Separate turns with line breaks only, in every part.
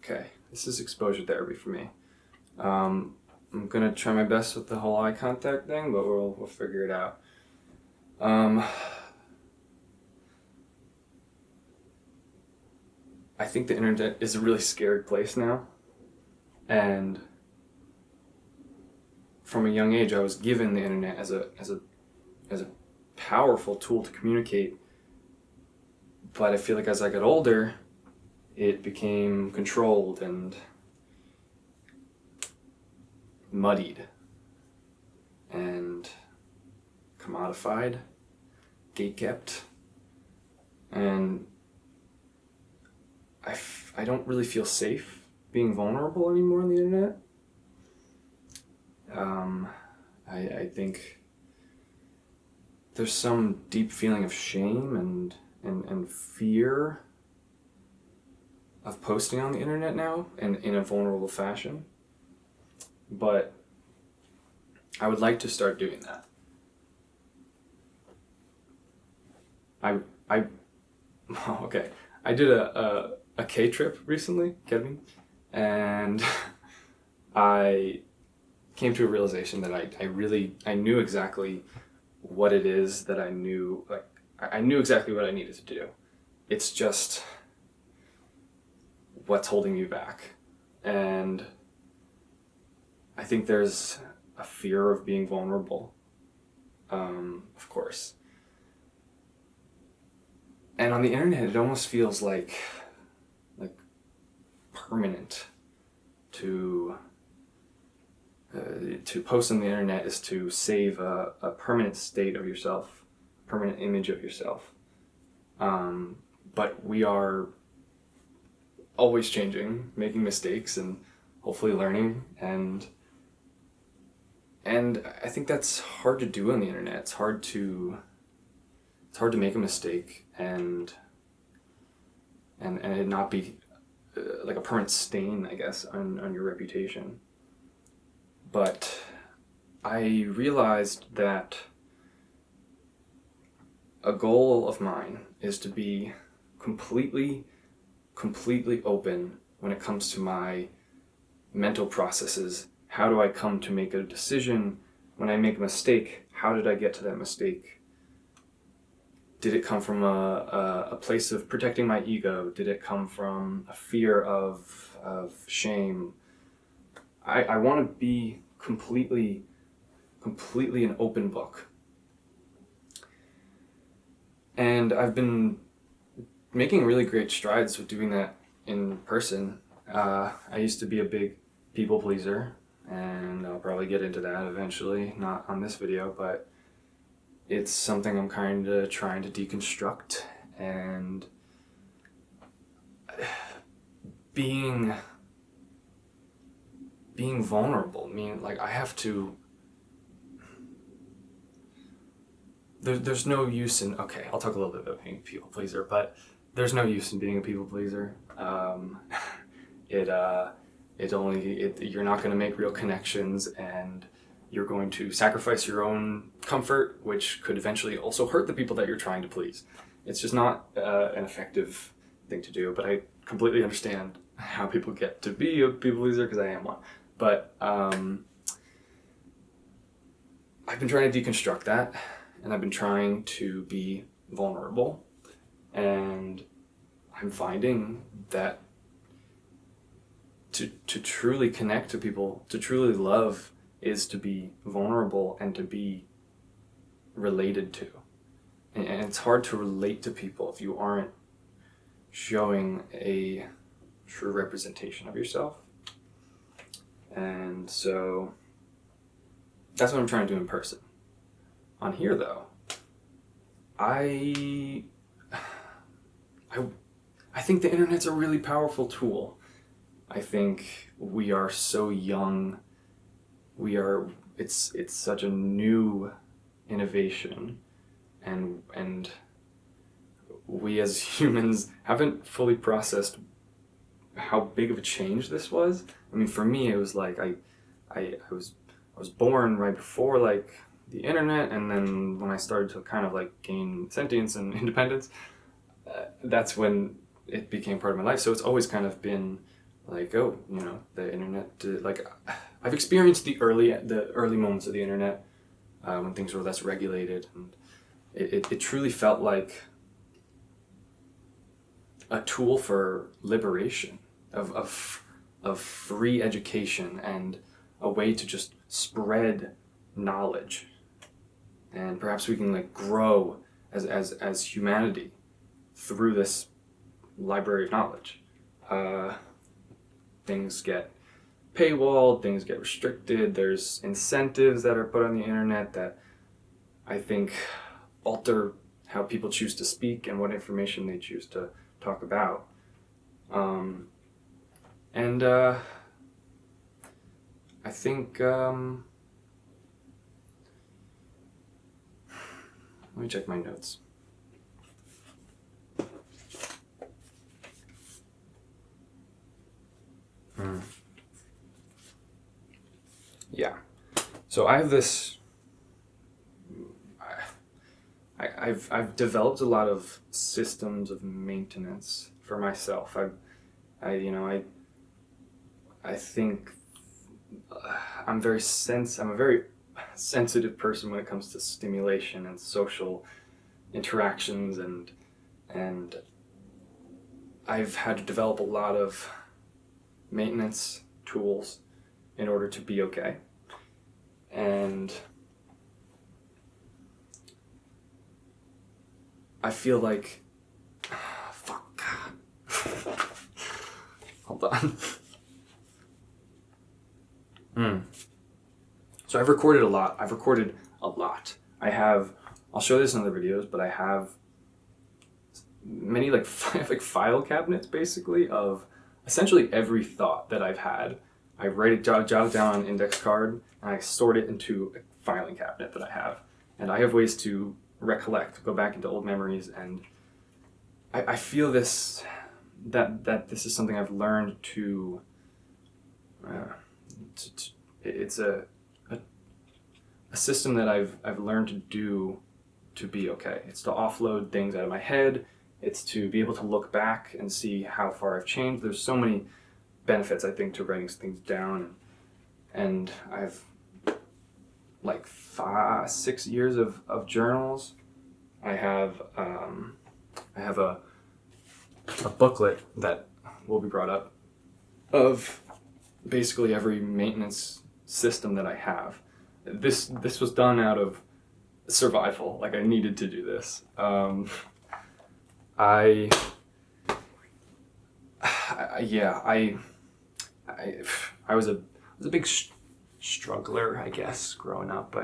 Okay, this is exposure therapy for me. I'm gonna try my best with the whole eye contact thing, but we'll figure it out. I think the internet is a really scary place now, and from a young age, I was given the internet as a powerful tool to communicate. But I feel like as I got older, it became controlled and muddied and commodified, gatekept, and I don't really feel safe being vulnerable anymore on the internet. I think there's some deep feeling of shame and fear of posting on the internet now and in a vulnerable fashion. But I would like to start doing that. Okay. I did a K trip recently, ketamine, and I came to a realization that I knew exactly what it is that I knew, like, I knew exactly what I needed to do. It's just what's holding me back. And I think there's a fear of being vulnerable, of course. And on the internet, it almost feels like permanent. To post on the internet is to save a permanent state of yourself, permanent image of yourself. But we are always changing, making mistakes, and hopefully learning. And I think that's hard to do on the internet. It's hard to make a mistake and it not be like a permanent stain, I guess, on your reputation. But I realized that a goal of mine is to be completely open when it comes to my mental processes. How do I come to make a decision? When I make a mistake, how did I get to that mistake? Did it come from a place of protecting my ego? Did it come from a fear of shame? I want to be completely an open book. And I've been making really great strides with doing that in person. I used to be a big people pleaser, and I'll probably get into that eventually, not on this video, but it's something I'm kind of trying to deconstruct. And being vulnerable, I mean, like, I have to, there's no use in, okay, I'll talk a little bit about being a people pleaser, but there's no use in being a people pleaser. You're not going to make real connections, and you're going to sacrifice your own comfort, which could eventually also hurt the people that you're trying to please. It's just not an effective thing to do, but I completely understand how people get to be a people pleaser, because I am one. But I've been trying to deconstruct that, and I've been trying to be vulnerable, and I'm finding that to truly connect to people, to truly love, is to be vulnerable and to be related to. And it's hard to relate to people if you aren't showing a true representation of yourself. And so that's what I'm trying to do in person. On here, though, I think the internet's a really powerful tool. I think we are so young. It's such a new innovation, and we as humans haven't fully processed how big of a change this was. I mean, for me, it was like I was born right before, like, the internet, and then when I started to kind of like gain sentience and independence, that's when it became part of my life. So it's always kind of been like, oh, you know, the internet, like, I've experienced the early moments of the internet when things were less regulated, and it truly felt like a tool for liberation, of free education, and a way to just spread knowledge. And perhaps we can like grow as humanity through this library of knowledge. Things get paywalled, things get restricted, there's incentives that are put on the internet that I think alter how people choose to speak and what information they choose to talk about. And I think, let me check my notes. Yeah. So I have this. I've developed a lot of systems of maintenance for myself. I think I'm a very sensitive person when it comes to stimulation and social interactions, and I've had to develop a lot of maintenance tools in order to be okay. And I feel like, fuck. Hold on. So I've recorded a lot. I'll show this in other videos, but I have many like file cabinets basically of essentially every thought that I've had. I write it, jot it down on an index card, and I sort it into a filing cabinet that I have. And I have ways to recollect, go back into old memories, and I feel this, that this is something I've learned to it's a system that I've learned to do to be okay. It's to offload things out of my head. It's to be able to look back and see how far I've changed. There's so many benefits, I think, to writing things down, and I've like 6 years of journals. I have a booklet that will be brought up of basically every maintenance system that I have. This was done out of survival. Like, I needed to do this. I was a big struggler, I guess, growing up.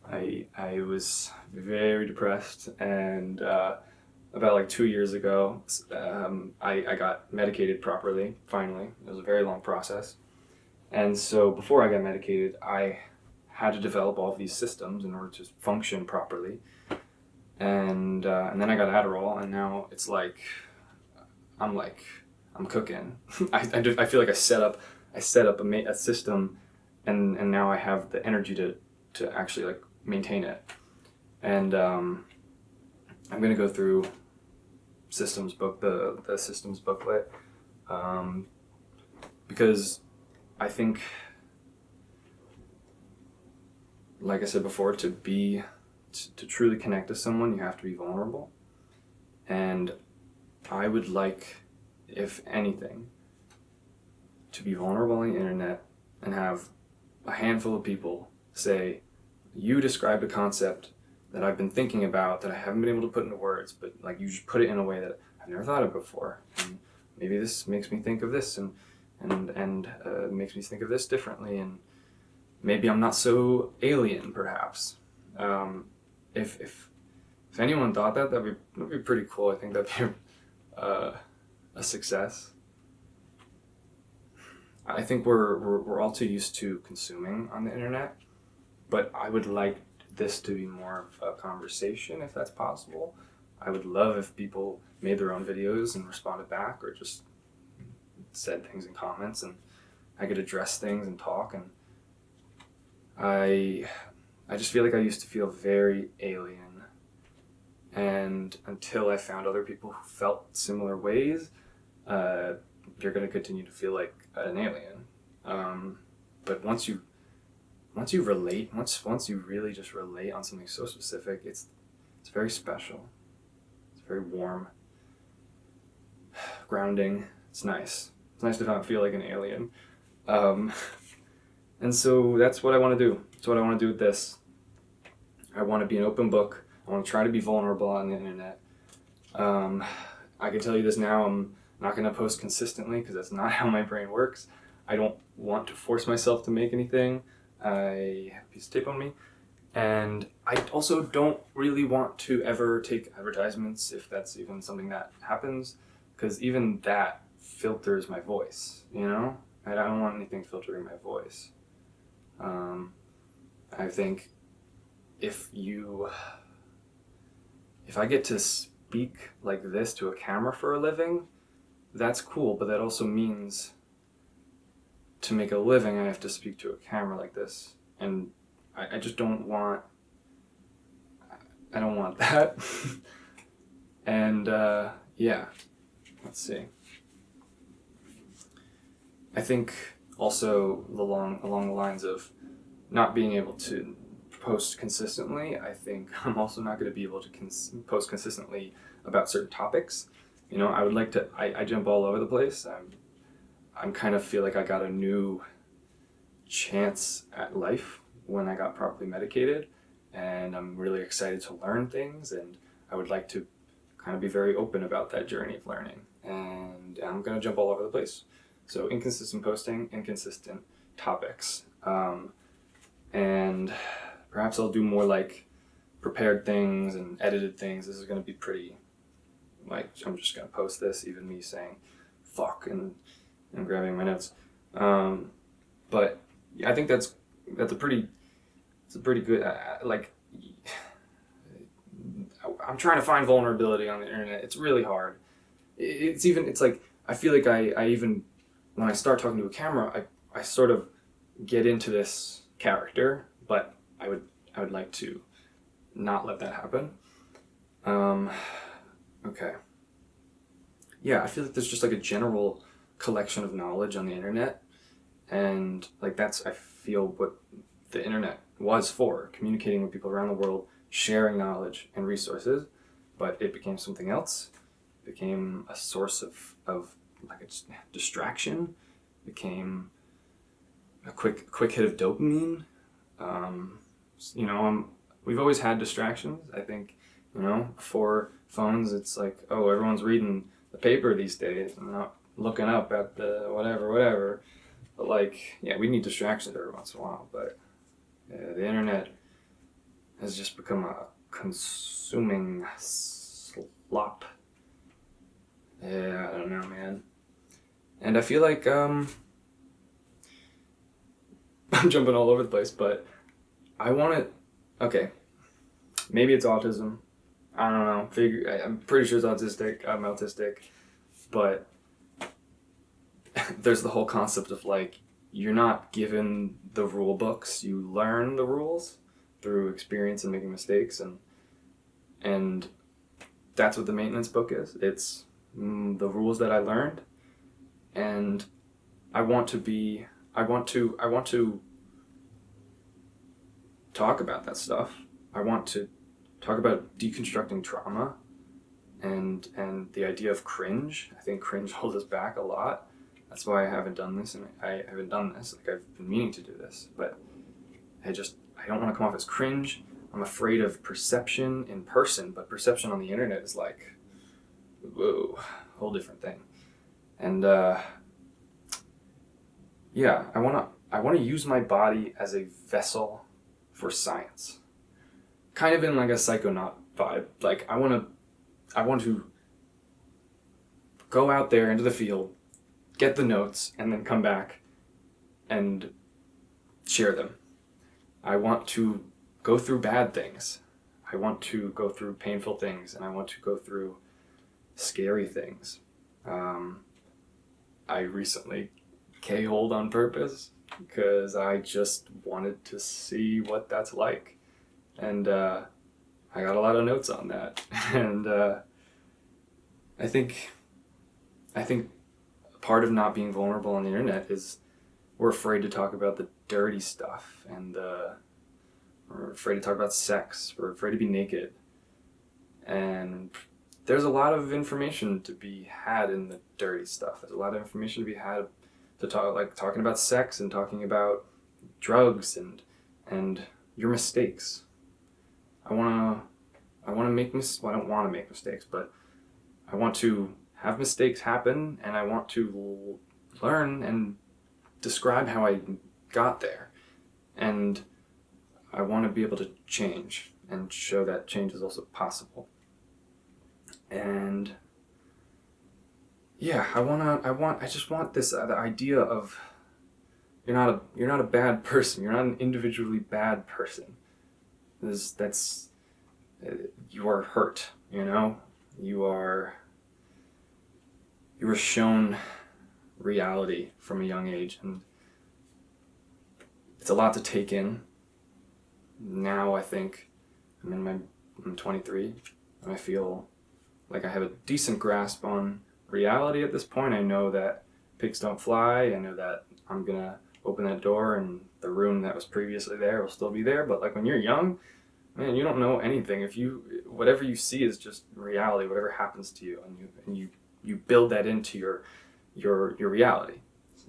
I was very depressed, and about like 2 years ago, I got medicated properly, finally. It was a very long process. And so before I got medicated, I had to develop all of these systems in order to function properly. And then I got Adderall, and now it's like, I'm cooking. I feel like I set up a system, and now I have the energy to actually like maintain it. And I'm gonna go through the systems booklet, because I think, like I said before, to truly connect to someone, you have to be vulnerable. And I would like, if anything, to be vulnerable on the internet and have a handful of people say, you described a concept that I've been thinking about that I haven't been able to put into words, but like you just put it in a way that I've never thought of before. And maybe this makes me think of this, and makes me think of this differently, and maybe I'm not so alien, perhaps. If anyone thought that'd be pretty cool. I think that'd be a success. I think we're all too used to consuming on the internet, but I would like this to be more of a conversation, if that's possible. I would love if people made their own videos and responded back, or just said things in comments, and I could address things and talk. And I just feel like I used to feel very alien, and until I found other people who felt similar ways, you're going to continue to feel like an alien. But once you relate, once you really just relate on something so specific, it's very special. It's very warm, grounding. It's nice. It's nice to not feel like an alien. And so that's what I want to do. That's what I want to do with this. I want to be an open book. I want to try to be vulnerable on the internet. I can tell you this now, I'm not going to post consistently because that's not how my brain works. I don't want to force myself to make anything. I have a piece of tape on me. And I also don't really want to ever take advertisements, if that's even something that happens, because even that filters my voice, you know? I don't want anything filtering my voice. I think if I get to speak like this to a camera for a living, that's cool, but that also means to make a living I have to speak to a camera like this, and I just don't want that. And yeah, let's see. I think also along the lines of not being able to post consistently, I think I'm also not going to be able to post consistently about certain topics. You know, I would like to, I jump all over the place. I'm kind of feel like I got a new chance at life when I got properly medicated, and I'm really excited to learn things, and I would like to kind of be very open about that journey of learning, and I'm going to jump all over the place. So inconsistent posting, inconsistent topics, and perhaps I'll do more like prepared things and edited things. This is going to be pretty, like, I'm just going to post this, even me saying fuck and grabbing my notes. But yeah, I think that's a pretty good, like, I'm trying to find vulnerability on the internet. It's really hard. It's like, I feel like I even, when I start talking to a camera, I sort of get into this character, but I would like to not let that happen. Okay. Yeah, I feel like there's just like a general collection of knowledge on the internet, and like that's, I feel, what the internet was for, communicating with people around the world, sharing knowledge and resources. But it became something else. It became a source of like a distraction. It became a quick hit of dopamine. You know, we've always had distractions. I think, you know, before phones, it's like, oh, everyone's reading the paper these days and not looking up at the whatever. But like, yeah, we need distractions every once in a while. But the internet has just become a consuming slop. Yeah, I don't know, man. And I feel like I'm jumping all over the place, but I want to. Okay, maybe it's autism. I don't know. I'm pretty sure it's autistic. I'm autistic, but there's the whole concept of like, you're not given the rule books. You learn the rules through experience and making mistakes, and that's what the maintenance book is. It's the rules that I learned, and I want to talk about that stuff. I want to talk about deconstructing trauma and the idea of cringe. I think cringe holds us back a lot. That's why I haven't done this, and I haven't done this. Like, I've been meaning to do this, but I don't want to come off as cringe. I'm afraid of perception in person, but perception on the internet is like, whoa, whole different thing. And yeah, I want to use my body as a vessel for science, kind of in like a psychonaut vibe. Like, I want to go out there into the field, get the notes, and then come back and share them. I want to go through bad things. I want to go through painful things, and I want to go through scary things. I recently K-holed on purpose because I just wanted to see what that's like. And I got a lot of notes on that. And I think part of not being vulnerable on the internet is we're afraid to talk about the dirty stuff, and we're afraid to talk about sex. We're afraid to be naked. And there's a lot of information to be had in the dirty stuff. There's a lot of information to be had to talk, like talking about sex and talking about drugs and your mistakes. I don't want to make mistakes, but I want to have mistakes happen, and I want to learn and describe how I got there. And I want to be able to change and show that change is also possible. And yeah, I just want this, the idea of you're not a bad person. You're not an individually bad person. You are hurt, you were shown reality from a young age, and it's a lot to take in. Now I think I'm 23, and I feel like I have a decent grasp on reality at this point. I know that pigs don't fly. I know that I'm gonna open that door and the room that was previously there will still be there. But like when you're young, man, you don't know anything. Whatever you see is just reality, whatever happens to you, and you build that into your reality.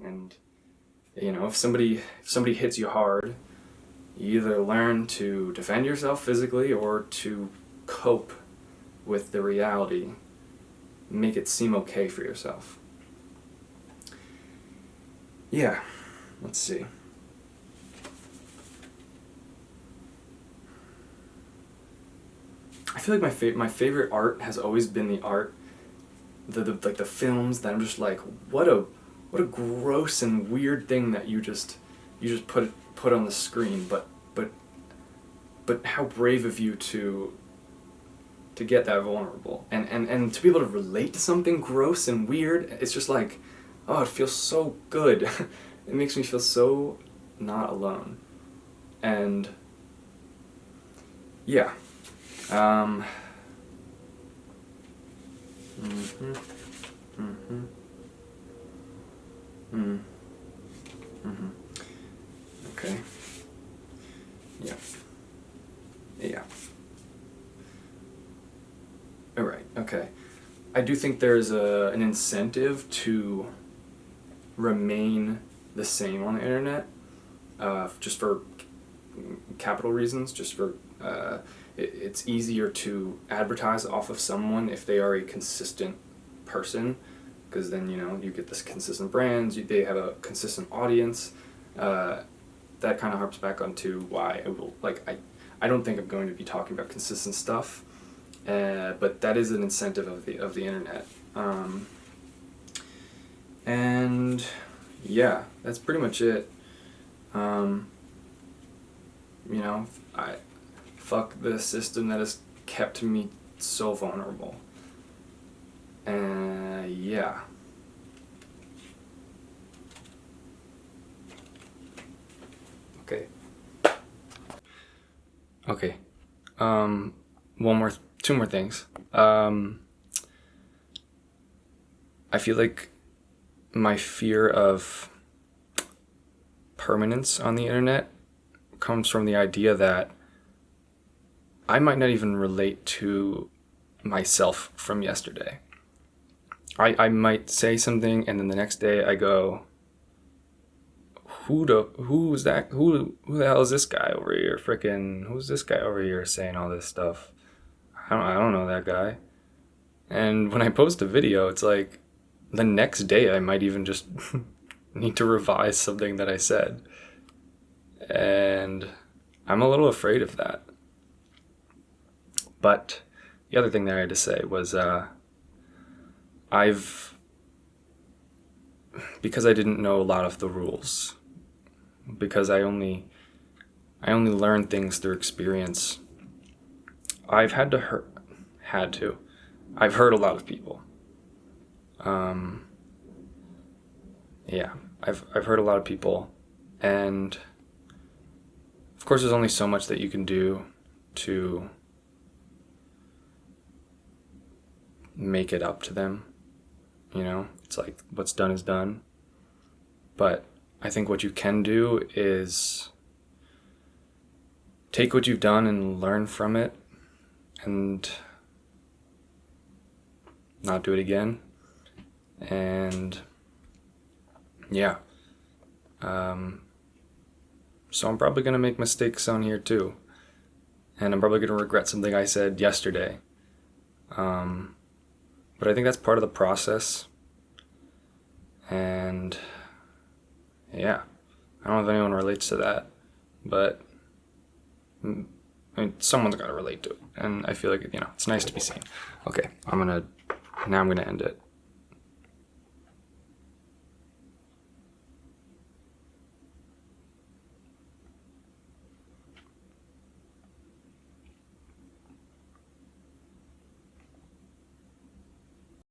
And if somebody hits you hard, you either learn to defend yourself physically or to cope with the reality, make it seem okay for yourself. Yeah, let's see. I feel like my favorite art has always been the art, the films that I'm just like, what a gross and weird thing that you just put on the screen, but how brave of you to get that vulnerable and to be able to relate to something gross and weird. It's just like, oh, it feels so good. It makes me feel so not alone. And yeah. Okay. Yeah. All right. Okay. I do think there's an incentive to remain the same on the internet, just for capital reasons. Just for it's easier to advertise off of someone if they are a consistent person, because then you get this consistent brands. They have a consistent audience. That kind of harps back onto why I don't think I'm going to be talking about consistent stuff. But that is an incentive of the internet. And yeah, that's pretty much it. I fuck the system that has kept me so vulnerable. Yeah. Okay. Two more things. I feel like my fear of permanence on the internet comes from the idea that I might not even relate to myself from yesterday. I might say something, and then the next day I go, who the hell is this guy over here? Who's this guy over here saying all this stuff? I don't know that guy. And when I post a video, it's like the next day I might even just need to revise something that I said. And I'm a little afraid of that. But the other thing that I had to say was because I didn't know a lot of the rules, because I only learned things through experience, I've I've hurt a lot of people. Yeah, I've hurt a lot of people, and of course there's only so much that you can do to make it up to them. You know, it's like what's done is done. But I think what you can do is take what you've done and learn from it and not do it again. And yeah. So I'm probably going to make mistakes on here too. And I'm probably going to regret something I said yesterday. But I think that's part of the process. And yeah, I don't know if anyone relates to that, but I mean, someone's got to relate to it. And I feel like, it's nice to be seen. Okay, now I'm going to end it.